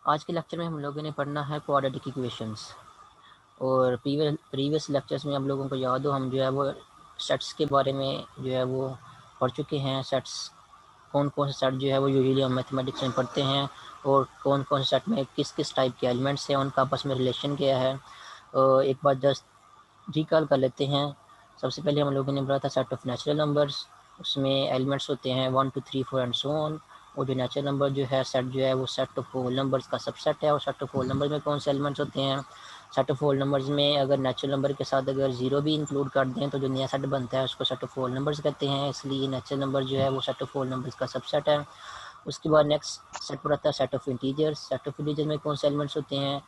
आज के लेक्चर में हम लोगों ने पढ़ना है क्वाड्रेटिक इक्वेशंस। और प्रीवियस लेक्चर्स में हम लोगों को याद हो, हम जो है वो सेट्स के बारे में जो है वो पढ़ चुके हैं। सेट्स कौन कौन से सेट जो है वो यूजुअली हम मैथमेटिक्स में पढ़ते हैं, और कौन कौन से सेट में किस किस टाइप के एलिमेंट्स हैं, उनका आपस में रिलेशन क्या है। एक बार जस्ट रिकॉल कर लेते हैं। सबसे पहले हम लोगों ने पढ़ा था सेट ऑफ नेचुरल नंबर्स। उसमें एलिमेंट्स होते हैं 1 2 3 4 एंड सो ऑन। और जो नेचुरल नंबर जो है सेट जो है वो सेट ऑफ होल नंबर्स का सबसेट है। और सेट ऑफ होल नंबर में कौन से एलिमेंट्स होते हैं? सेट ऑफ होल नंबर्स में अगर नेचुरल नंबर के साथ अगर जीरो भी इंक्लूड कर दें तो जो नया सेट बनता है उसको सेट ऑफ होल नंबर्स कहते हैं। इसलिए नेचुरल नंबर जो है वो सेट ऑफ होल नंबर्स का सबसेट है। उसके बाद नेक्स्ट सेट पर आता है set of integers. Set of integer में कौन से एलिमेंट्स होते हैं?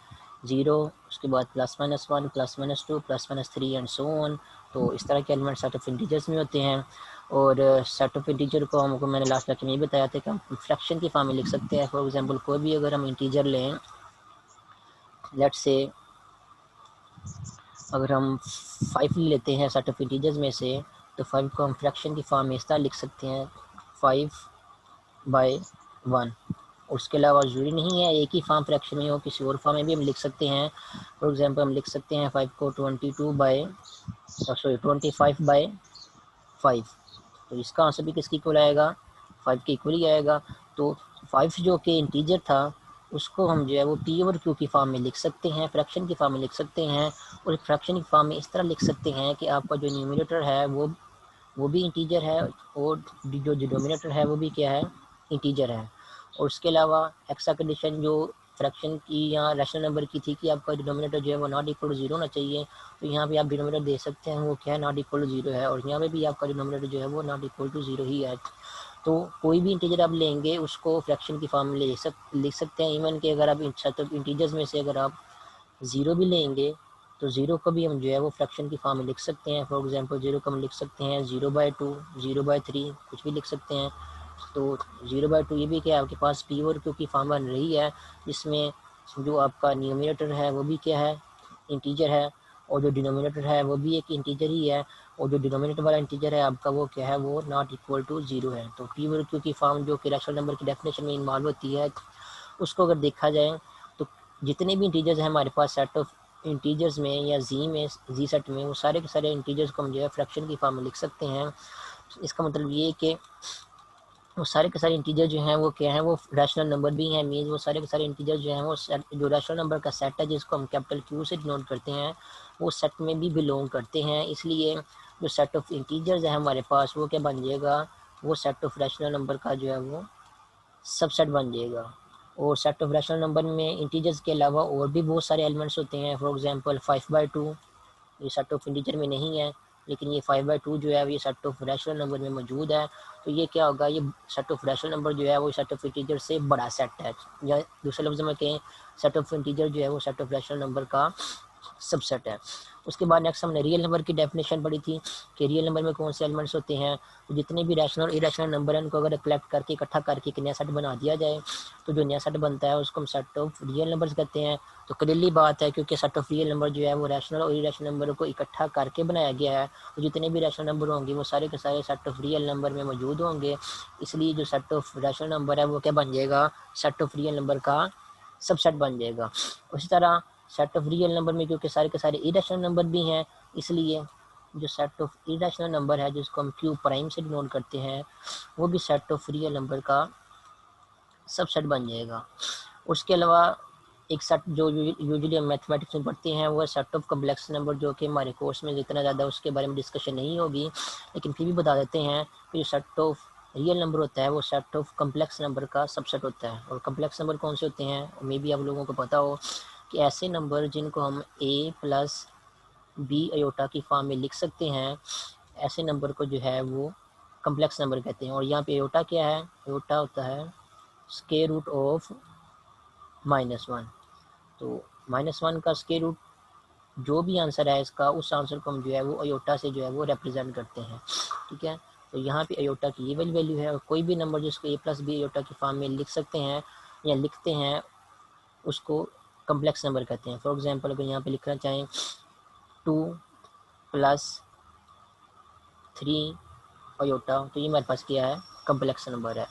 जीरो, उसके बाद +-1 +-2 +-3 एंड सो ऑन। तो इस तरह के एलिमेंट सेट ऑफ इंटीजर्स में होते हैं। और सेट ऑफ इंटीजर को हमको मैंने लास्ट लेक्चर में ये बताया था कि हम फ्रैक्शन की फॉर्म में लिख सकते हैं। फॉर एग्जांपल कोई भी अगर हम इंटीजर लें, लेट्स से अगर हम 5 लेते हैं सेट ऑफ इंटीजर्स में से, तो 5 को हम फ्रैक्शन की फॉर्म में इस तरह लिख सकते हैं 5/1। उसके अलावा ज़रूरी नहीं है एक ही फॉर्म फ्रैक्शन में हो, किसी और फॉर्म में भी हम लिख सकते हैं। फॉर एग्जांपल हम लिख सकते हैं 5 को 25/5। तो इसका आंसर भी किसकी इक्वल आएगा? 5 के इक्वल ही आएगा। तो 5 जो कि इंटीजर था उसको हम जो है वो पी और क्यू की फॉर्म में लिख सकते हैं, फ्रैक्शन की फॉर्म में लिख सकते हैं। और फ्रैक्शन की फॉर्म में इस तरह लिख सकते हैं कि आपका जो न्यूमरेटर है वो भी इंटीजर है, और जो डिनोमिनेटर है वो भी क्या है? इंटीजर है। और उसके अलावा एक्स्ट्रा कंडीशन जो फ्रैक्शन की या रैशनल नंबर की थी कि आपका डिनोमिनेटर जो है वो नॉट इक्वल टू जीरो होना चाहिए। तो यहाँ पे आप डिनोमिनेटर दे सकते हैं वो क्या है? नॉट इक्वल टू जीरो है। और यहाँ पे भी आपका डिनोमिनेटर जो है वो नॉट इक्वल टू जीरो ही है। तो कोई भी इंटीजर आप लेंगे उसको फ्रैक्शन की फॉर्म में लिख सकते हैं। इवन कि अगर आप इंटीजर्स में से अगर आप ज़ीरो भी लेंगे तो ज़ीरो को भी हम जो है वो फ्रैक्शन की फॉर्म में लिख सकते हैं। फॉर एग्जांपल ज़ीरो को हम लिख सकते हैं 0/2, 0/3, कुछ भी लिख सकते हैं। तो 0/2 ये भी क्या है, आपके पास पी और क्यू की फॉर्म बन रही है, जिसमें जो आपका न्यूमरेटर है वो भी क्या है? इंटीजर है। और जो डिनोमिनेटर है वो भी एक इंटीजर ही है। और जो डिनोमिनेटर वाला इंटीजर है आपका वो क्या है? वो नॉट इक्वल टू जीरो है। तो पी और क्यू की फॉर्म जो कि रैशनल नंबर की डेफिनेशन में इन्वॉल्व होती है, उसको अगर देखा जाए तो जितने भी इंटीजर्स हैं हमारे पास सेट ऑफ इंटीजर्स में या जी सेट में, वो सारे के सारे इंटीजर्स को हम जो है फ्रैक्शन की फॉर्म में लिख सकते हैं। इसका मतलब ये है कि वो सारे के सारे इंटीजर जो हैं वो क्या है? वो रैशनल नंबर भी हैं। मीन्स वो सारे के सारे इंटीजर जो हैं वो जो रैशनल नंबर का सेट है जिसको हम कैपिटल क्यू से डिनोट करते हैं, वो सेट में भी बिलोंग करते हैं। इसलिए जो सेट ऑफ इंटीजर्स है हमारे पास वो क्या बन जाएगा? वो सेट ऑफ रैशनल नंबर का जो है वो सबसेट बन जाएगा। और सेट ऑफ रैशनल नंबर में इंटीजर्स के अलावा और भी बहुत सारे एलिमेंट्स होते हैं। फॉर एग्जांपल 5/2 ये सेट ऑफ इंटीजर में नहीं है, लेकिन ये 5/2 जो है ये सेट ऑफ रैशनल नंबर में मौजूद है। तो ये क्या होगा? ये सेट ऑफ रैशनल नंबर जो है वो सेट ऑफ इंटीजर से बड़ा सेट है, या दूसरे लफ्ज़ में कहें सेट ऑफ इंटीजर जो है वो सेट ऑफ रैशनल नंबर का सबसेट है। उसके बाद नेक्स्ट हमने रियल नंबर की डेफिनेशन पढ़ी थी कि रियल नंबर में कौन से एलिमेंट्स होते हैं। तो जितने भी रैशनल और इरेशनल नंबर हैं उनको अगर कलेक्ट करके इकट्ठा करके एक नया सेट बना दिया जाए तो जो नया सेट बनता है उसको हम सेट ऑफ रियल नंबर्स कहते हैं। तो क्लियरली बात है, क्योंकि सेट ऑफ रियल नंबर जो है वो रैशनल और इरेशनल नंबर को इकट्ठा करके बनाया गया है। तो जितने भी रैशनल नंबर होंगे वो सारे के सारे सेट ऑफ रियल नंबर में मौजूद होंगे। इसलिए जो सेट ऑफ रैशनल नंबर है वो क्या बन जाएगा? सेट ऑफ रियल नंबर का सबसेट बन जाएगा। उसी तरह सेट ऑफ रियल नंबर में क्योंकि सारे के सारे इरेशनल नंबर भी हैं, इसलिए जो सेट ऑफ इरेशनल नंबर है जिसको हम क्यू प्राइम से डिनोट करते हैं वो भी सेट ऑफ रियल नंबर का सबसेट बन जाएगा। उसके अलावा एक सेट जो यूजुअली हम मैथमेटिक्स में पढ़ते हैं वो है सेट ऑफ कम्प्लेक्स नंबर, जो कि हमारे कोर्स में जितना ज़्यादा उसके बारे में डिस्कशन नहीं होगी, लेकिन फिर भी बता देते हैं कि जो सेट ऑफ रियल नंबर होता है वो सेट ऑफ कम्प्लेक्स नंबर का सबसेट होता है। और कम्प्लेक्स नंबर कौन से होते हैं? मे बी आप लोगों को पता हो कि ऐसे नंबर जिनको हम a + b अयोटा की फॉर्म में लिख सकते हैं, ऐसे नंबर को जो है वो कम्प्लेक्स नंबर कहते हैं। और यहाँ पे अयोटा क्या है? अयोटा होता है स्क्वायर रूट ऑफ -1। तो -1 का स्क्वायर रूट जो भी आंसर है इसका, उस आंसर को हम जो है वो अयोटा से जो है वो रिप्रेजेंट करते हैं। ठीक है, तो यहाँ पे अयोटा की ये वाली वैल्यू है। और कोई भी नंबर जिसको a + b अयोटा की फॉर्म में लिख सकते हैं या लिखते हैं उसको कम्प्लेक्स नंबर कहते हैं। फॉर एग्जांपल अगर यहाँ पे लिखना चाहें 2 + 3 अयोटा, तो ये हमारे पास क्या है? कम्प्लेक्स नंबर है।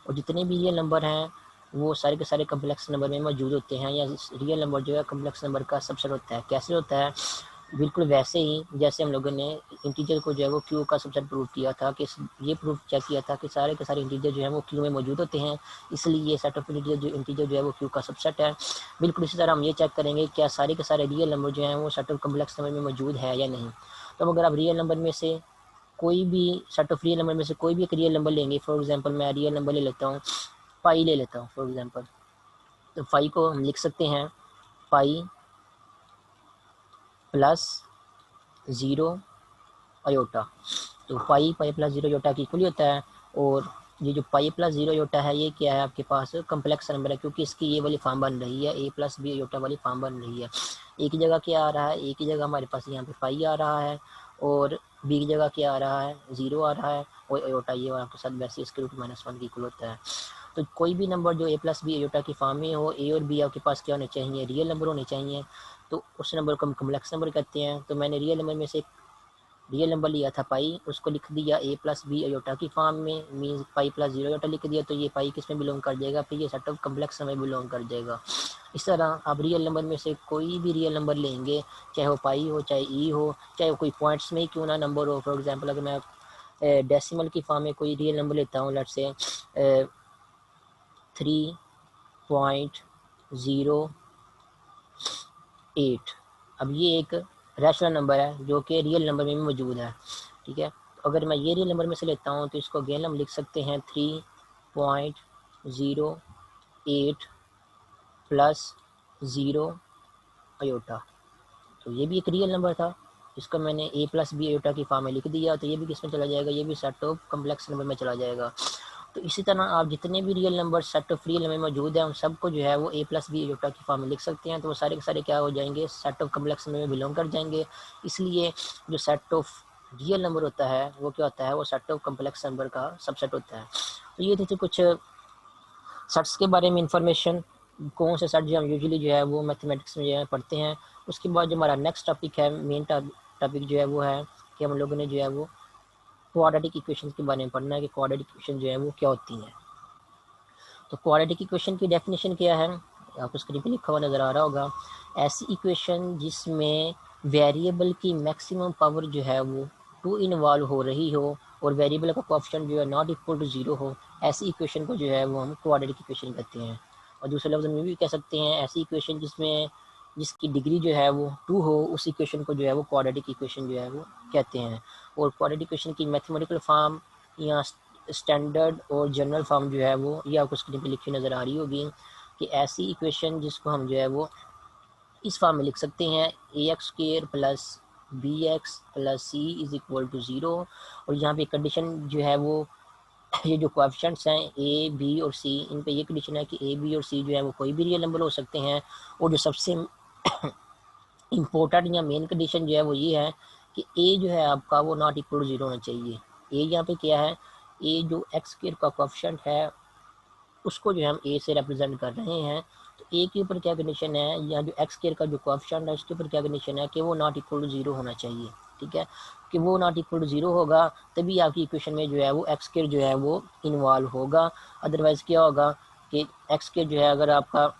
और जितने भी ये नंबर हैं वो सारे के सारे कम्प्लेक्स नंबर में मौजूद होते हैं, या रियल नंबर जो है कम्प्लेक्स नंबर का सबसेट होता है। कैसे होता है? बिल्कुल वैसे ही जैसे हम लोगों ने इंटीजर को जो है वो क्यू का सबसेट प्रूव किया था, कि ये प्रूव क्या किया था कि सारे के सारे इंटीजर जो है वो क्यू में मौजूद होते हैं, इसलिए ये सेट ऑफ इंटीजर जो है वो क्यू का सबसेट है। बिल्कुल इसी तरह हम ये चेक करेंगे क्या सारे के सारे रियल नंबर जो हैं वो सेट ऑफ कम्प्लेक्स नंबर में मौजूद है या नहीं। तो अगर आप रियल नंबर में से कोई भी सेट ऑफ रियल नंबर में से कोई भी एक रियल नंबर लेंगे, फॉर एग्जांपल मैं रियल नंबर ले लेता हूँ, पाई ले लेता हूँ फॉर एग्जांपल। तो पाई को हम लिख सकते हैं पाई प्लस ज़ीरो अयोटा। तो pi pi plus zero iota की इक्वली होता है। और ये जो पाई प्लस ज़ीरो अयोटा है ये क्या है आपके पास? कम्प्लेक्स नंबर है, क्योंकि इसकी ये वाली फॉर्म बन रही है, ए प्लस बी अयोटा वाली फॉर्म बन रही है। एक ही जगह क्या आ रहा है? एक ही जगह हमारे पास यहाँ पे पाई आ रहा है, और बी की जगह क्या आ रहा है? ज़ीरो आ रहा है, और अयोटा ये आपके साथ वैसे इसके रूट माइनस वन की इक्वल होता है। तो कोई भी नंबर जो ए प्लस बी अयोटा की फॉर्म में हो, ए और बी आपके पास क्या होने चाहिए? रियल नंबर होने चाहिए। तो उस नंबर को हम कम्प्लेक्स नंबर कहते हैं। तो मैंने रियल नंबर में से रियल नंबर लिया था पाई, उसको लिख दिया ए प्लस बी अयोटा की फॉर्म में, means pi plus zero iota लिख दिया। तो ये पाई किस में बिलोंग कर जाएगा? फिर ये सेट ऑफ कम्प्लेक्स में बिलोंग कर जाएगा। इस तरह आप रियल नंबर में से कोई भी रियल नंबर लेंगे, चाहे वो पाई हो, चाहे ई हो, चाहे वो कोई पॉइंट्स में ही क्यों ना नंबर हो। फॉर एग्जाम्पल अगर मैं डेसिमल की फॉर्म में कोई रियल नंबर लेता हूँ, लेट से 3.08। अब ये एक रैशनल नंबर है जो कि रियल नंबर में भी मौजूद है, ठीक है। तो अगर मैं ये रियल नंबर में से लेता हूँ तो इसको अगेन हम लिख सकते हैं 3.08 प्लस ज़ीरो अयोटा। तो ये भी एक रियल नंबर था, इसको मैंने ए प्लस बी अयोटा की फॉर्म में लिख दिया। तो ये भी किस में चला जाएगा? ये भी सेट ऑफ कम्प्लेक्स नंबर में चला जाएगा। तो इसी तरह आप जितने भी real number set of real number मौजूद है, उन सबको जो है वो ए प्लस बी अयोटा की फॉर्म में लिख सकते हैं। तो वो सारे के सारे क्या हो जाएंगे? सेट ऑफ कम्प्लेक्स नंबर में बिलोंग कर जाएंगे। इसलिए जो सेट ऑफ रियल नंबर होता है वो क्या होता है? वो सेट ऑफ कम्प्लेक्स नंबर का सबसेट होता है। तो ये थी कुछ सेट्स के बारे में इंफॉर्मेशन। कौन से सेट जो हम यूजुअली जो है वो मैथमेटिक्स में जो है पढ़ते हैं। उसके बाद जो हमारा नेक्स्ट टॉपिक है, मेन टॉपिक जो है वो है कि हम लोगों ने जो है वो क्वाड्रेटिक इक्वेशन के बारे में पढ़ना है कि क्वाड्रेटिक इक्वेशन जो है वो क्या होती हैं। तो क्वाड्रेटिक इक्वेशन की डेफिनेशन क्या है? आपको स्क्रीन पे लिखा हुआ नज़र आ रहा होगा। ऐसी इक्वेशन जिसमें वेरिएबल की मैक्सिमम पावर जो है वो 2 इन्वॉल्व हो रही हो, और वेरिएबल का कोएफिशिएंट जो है नॉट इक्वल टू 0 हो, ऐसी इक्वेशन को जो है वो हम क्वाड्रेटिक इक्वेशन कहते हैं। और दूसरे लफ्ज़ में भी कह सकते हैं ऐसी इक्वेशन जिसकी डिग्री जो है वो 2 हो, उस इक्वेशन को जो है वो क्वाड्रेटिक इक्वेशन जो है वो कहते हैं। और क्वाड्रेटिक इक्वेशन की मैथमेटिकल फॉर्म या स्टैंडर्ड और जनरल फॉर्म जो है वो ये आपको स्क्रीन पे लिखी नज़र आ रही होगी, कि ऐसी इक्वेशन जिसको हम जो है वो इस फॉर्म में लिख सकते हैं a x square plus b x plus C is equal to 0। और यहाँ पे कंडीशन जो है वो ये जो कोएफिशिएंट्स हैं ए बी और सी, इन पे ये कंडीशन है कि ए बी और सी जो है वो कोई भी रियल नंबर हो सकते हैं। और जो सबसे इम्पोर्टेंट या मेन कंडीशन जो है वो ये है कि ए जो है आपका वो नॉट इक्वल टू 0 होना चाहिए। ए यहाँ पे क्या है? ए जो एक्स स्क्र का कोएफिशिएंट है उसको जो हम ए से रिप्रेजेंट कर रहे हैं। तो ए के ऊपर क्या कंडीशन है, या जो एक्स स्क्र का जो कोएफिशिएंट है उसके ऊपर क्या कंडीशन है कि वो नॉट इक्वल टू 0 होना चाहिए, ठीक है। कि वो नॉट इक्वल टू 0 होगा तभी आपकी इक्वेशन में जो है वो एक्स स्क्र जो है वो इन्वॉल्व होगा। अदरवाइज क्या होगा कि एक्स स्क्र जो है अगर आपका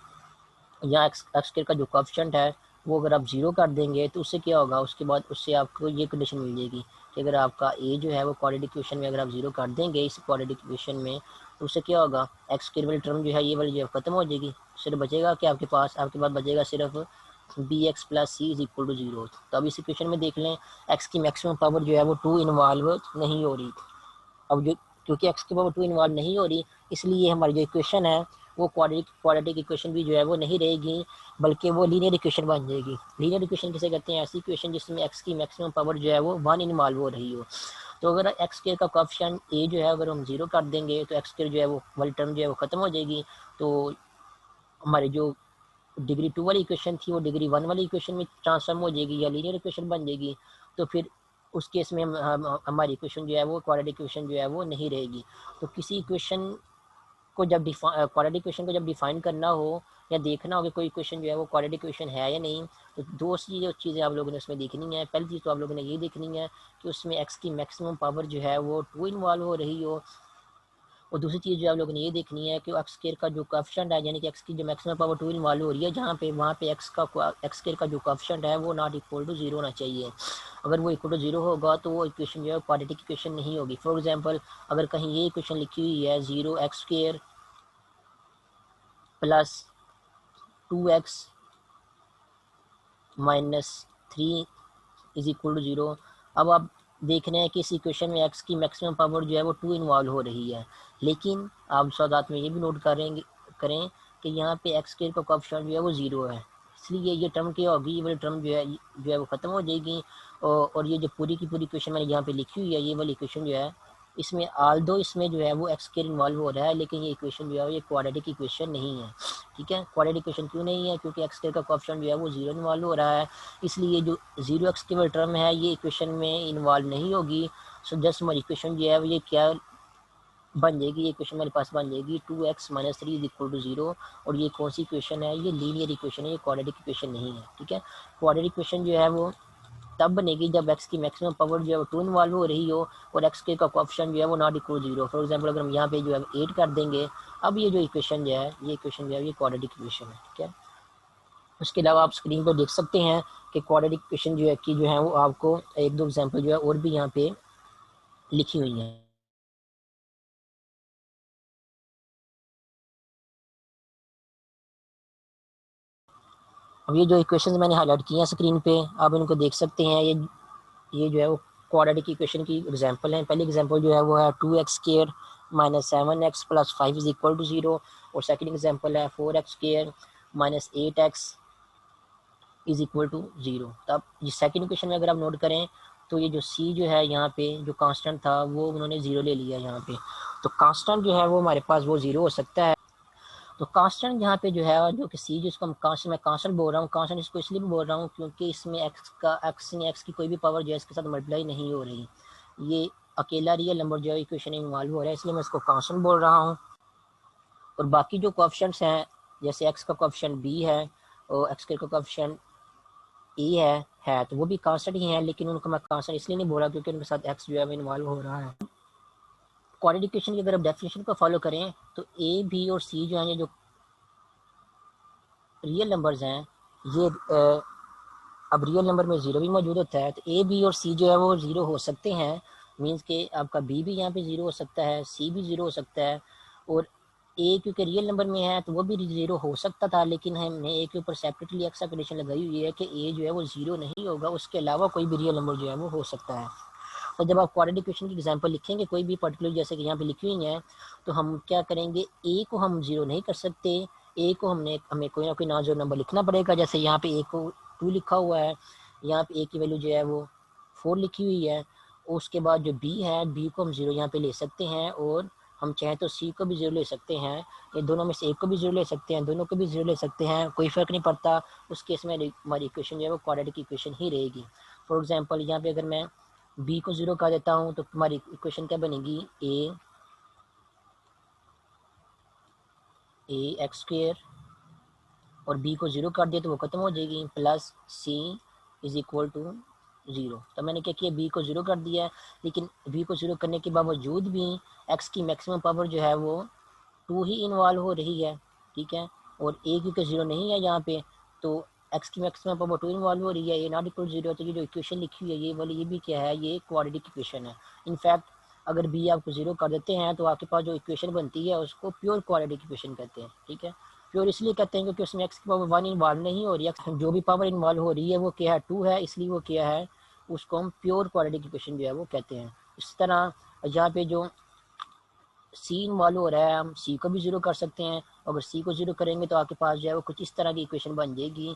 या एक्स स्क्र का जो कोएफिशिएंट है वो अगर आप 0 कर देंगे तो उससे क्या होगा? उसके बाद उससे आपको ये कंडीशन मिल जाएगी कि अगर आपका ए जो है वो क्वाड्रेटिक इक्वेशन में अगर आप 0 कर देंगे इस क्वाड्रेटिक इक्वेशन में, तो उससे क्या होगा? एक्स स्क्र वाली टर्म जो है ये वाली जो खत्म हो जाएगी। सिर्फ बचेगा कि आपके पास बचेगा सिर्फ B x plus C is equal to 0। तो अब इस इक्वेशन में देख लें, एक्स की मैक्सिमम पावर जो है वो 2 इन्वॉल्व नहीं हो रही। अब जो क्योंकि एक्स की पावर 2 इन्वॉल्व नहीं हो रही, इसलिए हमारी जो इक्वेशन है वो क्वाड्रेटिक इक्वेशन भी जो है वो नहीं रहेगी, बल्कि वो लीनियर इक्वेशन बन जाएगी। लीनियर इक्वेशन किसे कहते हैं? ऐसी इक्वेशन जिसमें एक्स की मैक्सिमम पावर जो है वो 1 इन्वॉल्व हो रही हो। तो अगर एक्स स्क्र का कोएफिशिएंट ए जो है अगर हम 0 कर देंगे तो एक्स स्क्र जो है वो वाली टर्म जो है वो खत्म हो जाएगी। तो हमारी जो डिग्री 2 वाली इक्वेशन थी वो डिग्री 1 वाली इक्वेशन में ट्रांसफॉर्म हो जाएगी या लीनियर इक्वेशन बन जाएगी। तो फिर उस केस में हमारी इक्वेशन जो है वो क्वाड्रेटिक इक्वेशन जो है वो नहीं रहेगी। तो किसी इक्वेशन को जब क्वाड्रेटिक इक्वेशन को जब डिफाइन करना हो या देखना हो कि कोई इक्वेशन जो है वो क्वाड्रेटिक इक्वेशन है या नहीं, तो दो चीज़ें आप लोगों ने उसमें देखनी है। पहली चीज़ तो आप लोगों ने ये देखनी है कि उसमें एक्स की मैक्सिमम पावर जो है वो 2 इन्वॉल्व हो रही हो, और दूसरी चीज़ जो आप लोगों ने ये देखनी है कि एक्स स्क्वायर का जो कोएफिशिएंट है, यानी कि एक्स की जो मैक्सिमम पावर 2 इन्वॉल्व हो रही है जहाँ पे, वहाँ पे एक्स स्क्वायर का जो कोएफिशिएंट है वो नॉट इक्वल टू 0 होना चाहिए। अगर वो इक्वल टू 0 होगा तो वो इक्वेशन जो है क्वाड्रेटिक इक्वेशन नहीं होगी। फॉर एग्जांपल अगर कहीं ये इक्वेशन लिखी हुई है 0x² plus 2x minus 3 is equal to 0। अब आप देख रहे हैं कि इस इक्वेशन में x की मैक्सिमम पावर जो है वो 2 इन्वॉल्व हो रही है, लेकिन आप साथ में ये भी नोट करें कि यहाँ पे एक्स स्क्वायर का कोएफिशिएंट जो है वो 0 है, इसलिए ये टर्म क्या होगी, ये वाली टर्म जो है वो ख़त्म हो जाएगी। और ये जो पूरी की पूरी इक्वेशन मैंने यहाँ पे लिखी हुई है, ये वाली इक्वेशन जो है, इसमें आल्दो इसमें जो है वो एक्स स्क्वायर इन्वॉल्व हो रहा है, लेकिन ये इक्वेशन जो है ये क्वाड्रेटिक इक्वेशन नहीं है। ठीक है, क्वाड्रेटिक इक्वेशन क्यों नहीं है? क्योंकि एक्स स्क्वायर का कोएफिशिएंट जो है वो 0 इन्वॉल्व हो रहा है, इसलिए जो 0x की टर्म है ये इक्वेशन में इन्वॉल्व नहीं होगी। सो जस्ट हमारी इक्वेशन जो है ये क्या बन जाएगी, ये इक्वेशन हमारे पास बन जाएगी 2x minus 3 is equal to 0। और ये कौन सी इक्वेशन है? ये लीनियर इक्वेशन है, ये क्वाड्रेटिक इक्वेशन नहीं है। ठीक है, क्वाड्रेटिक इक्वेशन जो है वो तब बनेगी जब x की मैक्सिमम पावर जो है वो 2 इन्वॉल्व हो रही हो और x के का कोएफिशिएंट जो है वो नॉट इक्वल 0। फॉर एग्जांपल अगर हम यहाँ पे जो है 8 कर देंगे, अब ये जो इक्वेशन जो है ये क्वाड्रेटिक इक्वेशन है। ठीक है, उसके अलावा आप स्क्रीन पर देख सकते हैं कि क्वाड्रेटिक इक्वेशन जो है वो आपको एक दो एग्जांपल जो है और भी यहाँ पे लिखी हुई हैं। अब ये जो इक्वेशंस मैंने हाईलाइट किए हैं स्क्रीन पे, आप इनको देख सकते हैं। ये जो है वो क्वाड्रेटिक इक्वेशन की एग्जांपल है। पहली एग्जांपल जो है वो है 2x² minus 7x plus 5 is equal to 0। और सेकंड एग्जांपल है 4x² minus 8x is equal to 0। तब ये सेकंड इक्वेशन में अगर आप नोट करें तो ये जो c जो है यहाँ पे जो कांस्टेंट था वो उन्होंने 0 ले लिया यहाँ पे, तो कांस्टेंट जो है वो हमारे पास वो 0 हो सकता है। तो कांस्टेंट यहाँ पे जो है जो कि सी, जिसको हम कांस्टेंट, मैं कांस्टेंट बोल रहा हूँ, कांस्टेंट इसको इसलिए भी बोल रहा हूँ क्योंकि इसमें एक्स की कोई भी पावर जो है इसके साथ मल्टीप्लाई नहीं हो रही, ये अकेला रियल नंबर जो है इक्वेशन में इन्वॉल्व हो रहा है, इसलिए मैं इसको कांस्टेंट बोल रहा हूँ। और बाकी जो कोएफिशिएंट्स हैं, जैसे एक्स का कोएफिशिएंट बी है और एक्स का कोएफिशिएंट ए है तो वो भी कांस्टेंट ही है, लेकिन उनको मैं कांस्टेंट इसलिए नहीं बोल रहा क्योंकि उनके साथ एक्स जो है इन्वॉल्व हो रहा है। क्वाड्रेटिक इक्वेशन की अगर आप डेफिनेशन को फॉलो करें तो ए, बी और सी जो है ये जो रियल नंबर्स हैं, ये अब रियल नंबर में 0 भी मौजूद होता है, तो ए, बी और सी जो है वो 0 हो सकते हैं। मीन्स कि आपका बी भी यहाँ पे 0 हो सकता है, सी भी 0 हो सकता है। और ए क्योंकि रियल नंबर में है तो वो भी 0 हो सकता था, लेकिन हमने ए के ऊपर सेपरेटली एक्स्ट्रा कंडीशन लगाई हुई है कि ए जो है वो 0 नहीं होगा, उसके अलावा कोई भी रियल नंबर जो है वो हो सकता है। तो जब आप क्वाड्रेटिक इक्वेशन की एग्जांपल लिखेंगे कोई भी पर्टिकुलर, जैसे कि यहाँ पे लिखी हुई है, तो हम क्या करेंगे, ए को हम 0 नहीं कर सकते, ए को हमें कोई ना कोई नाजुक नंबर लिखना पड़ेगा। जैसे यहाँ पे ए को 2 लिखा हुआ है, यहाँ पे ए की वैल्यू जो है वो 4 लिखी हुई है। उसके बाद जो बी है, बी को हम 0 यहाँ पे ले सकते हैं, और हम चाहें तो सी को भी 0 ले सकते हैं, ये दोनों में से एक को भी 0 ले सकते हैं, दोनों को भी 0 ले सकते हैं, कोई फ़र्क नहीं पड़ता। उस केस में हमारी इक्वेशन जो है वो क्वाड्रेटिक इक्वेशन ही रहेगी। फॉर एग्जाम्पल यहाँ पे अगर मैं बी को 0 कर देता हूँ तो तुम्हारी इक्वेशन क्या बनेगी, ए एक्स स्क्वेयर, और बी को 0 कर दिया तो वो खत्म हो जाएगी, plus C is equal to 0। तो मैंने क्या किया, बी को 0 कर दिया है, लेकिन बी को 0 करने के बावजूद भी एक्स की मैक्सिमम पावर जो है वो 2 ही इन्वॉल्व हो रही है। ठीक है, और ए क्योंकि 0 नहीं है यहाँ पे, तो एक्स की मैक्सिमम पावर 2 इन्वॉल्व हो रही है, ए नॉट इक्वल 0। तो ये जो इक्वेशन लिखी हुई है ये वाली, ये भी क्या है, ये क्वाड्रेटिक इक्वेशन है। इनफैक्ट अगर बी आपको 0 कर देते हैं तो आपके पास जो इक्वेशन बनती है उसको प्योर क्वाड्रेटिक इक्वेशन कहते हैं। ठीक है, प्योर इसलिए कहते हैं क्योंकि उसमें एक्स की पावर 1 इन्वॉल्व नहीं हो रही है, जो भी पावर इन्वॉल्व हो रही है वो क्या है, 2 है, इसलिए वो क्या है, उसको हम प्योर क्वाड्रेटिक इक्वेशन जो है वो कहते हैं। इस तरह यहाँ पे जो सी इन्वॉल्व हो रहा है, हम सी को भी 0 कर सकते हैं। अगर सी को 0 करेंगे तो आपके पास जो है वो कुछ इस तरह की इक्वेशन बन जाएगी,